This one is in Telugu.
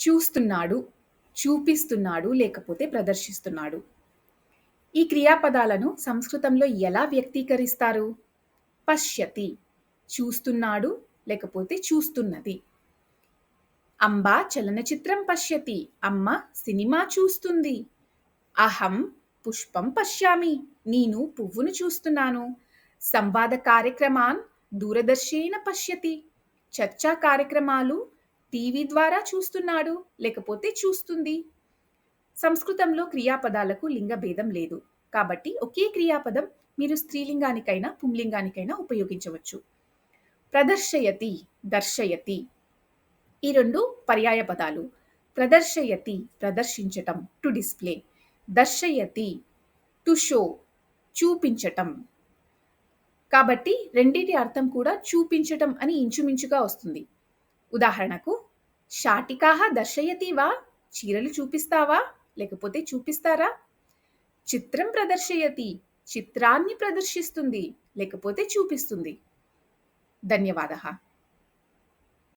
చూస్తున్నాడు, చూపిస్తున్నాడు లేకపోతే ప్రదర్శిస్తున్నాడు. ఈ క్రియాపదాలను సంస్కృతంలో ఎలా వ్యక్తీకరిస్తారు? పశ్యతి చూస్తున్నాడు లేకపోతే చూస్తున్నది. అంబ చలనచిత్రం పశ్యతి. అమ్మ సినిమా చూస్తుంది. అహం పుష్పం పశ్యామి. నేను పువ్వును చూస్తున్నాను. సంవాద కార్యక్రమాన్ దూరదర్శేన పశ్యతి. చర్చా కార్యక్రమాలు టీవీ ద్వారా చూస్తున్నాడు లేకపోతే చూస్తుంది. సంస్కృతంలో క్రియాపదాలకు లింగ భేదం లేదు. కాబట్టి ఒకే క్రియాపదం మీరు స్త్రీలింగానికైనా పుంలింగానికైనా ఉపయోగించవచ్చు. ప్రదర్శయతి, దర్శయతి ఈ రెండు పర్యాయ పదాలు. ప్రదర్శయతి ప్రదర్శించటం, టు డిస్ప్లే. దర్శయతి టు షో చూపించటం. కాబట్టి రెండిటి అర్థం కూడా చూపించటం అని ఇంచుమించుగా వస్తుంది. ఉదాహరణకు శాటికాహ దర్శయతి వా చీరలు చూపిస్తావా లేకపోతే చూపిస్తారా. చిత్రం ప్రదర్శయతి చిత్రాన్ని ప్రదర్శిస్తుంది లేకపోతే చూపిస్తుంది. ధన్యవాదः.